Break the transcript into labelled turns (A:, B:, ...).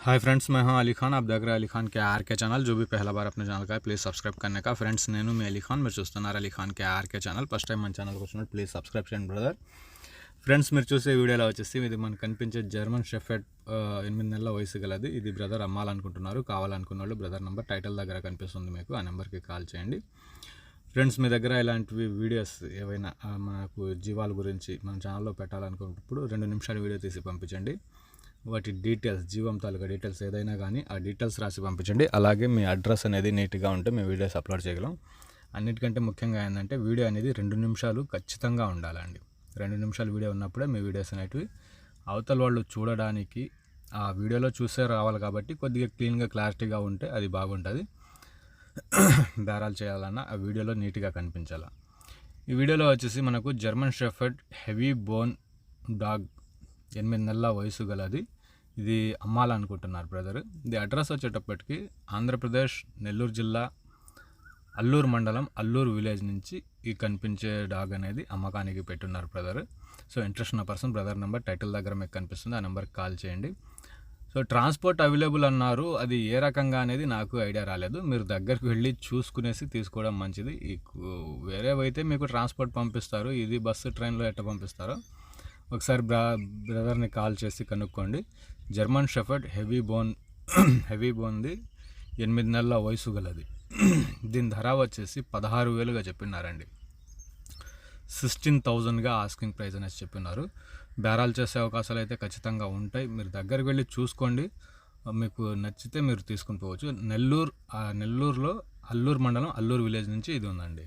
A: Hi friends, मैं हूं अली खान। आप देख रहे हैं अली खान के आर के चैनल। जो भी पहला बार अपने ఛానల్ का है प्लीज़ सब्सक्राइब करने का। फ्रेंड्स నేను మీ అలీ ఖాన్, మీరు చూస్తున్నారు Ali Khan K R K channel. First time మన ఛానల్కి వచ్చినట్టు ప్లీజ్ సబ్స్క్రైబ్ చేయండి బ్రదర్. ఫ్రెండ్స్, మీరు చూసే వీడియోలో వచ్చేసి ఇది మనకు కనిపించే జర్మన్ షెఫర్డ్ 8 నెలల వయసు గలది. ఇది బ్రదర్ అమ్మాలనుకుంటున్నారు. కావాలనుకున్న వాళ్ళు బ్రదర్ నెంబర్ టైటిల్ దగ్గర కనిపిస్తుంది మీకు, ఆ నెంబర్కి కాల్ చేయండి. ఫ్రెండ్స్, మీ దగ్గర ఇలాంటివి వీడియోస్ ఏవైనా మనకు జీవాల గురించి మన ఛానల్లో పెట్టాలనుకున్నప్పుడు 2 నిమిషాల వీడియో తీసి పంపించండి. వాటి డీటెయిల్స్, జీవం తాలూకా డీటెయిల్స్ ఏదైనా కానీ ఆ డీటెయిల్స్ రాసి పంపించండి. అలాగే మీ అడ్రస్ అనేది నీట్గా ఉంటే మేము వీడియోస్ అప్లోడ్ చేయగలం. అన్నిటికంటే ముఖ్యంగా ఏంటంటే వీడియో అనేది 2 నిమిషాలు ఖచ్చితంగా ఉండాలండి. 2 నిమిషాలు వీడియో ఉన్నప్పుడే మీ వీడియోస్ అనేటివి అవతల వాళ్ళు చూడడానికి ఆ వీడియోలో చూసే రావాలి. కాబట్టి కొద్దిగా క్లీన్గా క్లారిటీగా ఉంటే అది బాగుంటుంది. బేరాలు చేయాలన్నా ఆ వీడియోలో నీట్గా కనిపించాలి. ఈ వీడియోలో వచ్చేసి మనకు German shepherd heavy bone dog 8 నెలల వయసు గలది. ఇది అమ్మాలనుకుంటున్నారు బ్రదర్. ఇది అడ్రస్ వచ్చేటప్పటికి ఆంధ్రప్రదేశ్ నెల్లూరు జిల్లా అల్లూరు మండలం అల్లూరు విలేజ్ నుంచి ఈ కనిపించే డాగ్ అనేది అమ్మకానికి పెట్టున్నారు బ్రదర్. సో ఇంట్రెస్ట్ ఉన్న పర్సన్ బ్రదర్ నెంబర్ టైటిల్ దగ్గర మీకు కనిపిస్తుంది, ఆ నెంబర్కి కాల్ చేయండి. సో ట్రాన్స్పోర్ట్ అవైలబుల్ అన్నారు. అది ఏ రకంగా అనేది నాకు ఐడియా రాలేదు. మీరు దగ్గరికి వెళ్ళి చూసుకునేసి తీసుకోవడం మంచిది. వేరేవైతే మీకు ట్రాన్స్పోర్ట్ పంపిస్తారు, ఇది బస్సు ట్రైన్లో ఎట్లా పంపిస్తారో ఒకసారి బ్రదర్ని కాల్ చేసి కనుక్కోండి. జర్మన్ షెఫర్డ్ హెవీ బోన్ది 8 నెలల వయసు గలది. దీని ధర వచ్చేసి 16,000గా చెప్పినారండి. 16,000గా ఆస్కింగ్ ప్రైస్ అనేసి చెప్పినారు. బేరాలు చేసే అవకాశాలు అయితే ఖచ్చితంగా ఉంటాయి. మీరు దగ్గరికి వెళ్ళి చూసుకోండి. మీకు నచ్చితే మీరు తీసుకుని పోవచ్చు. నెల్లూరులో అల్లూరు మండలం అల్లూరు విలేజ్ నుంచి ఇది ఉందండి.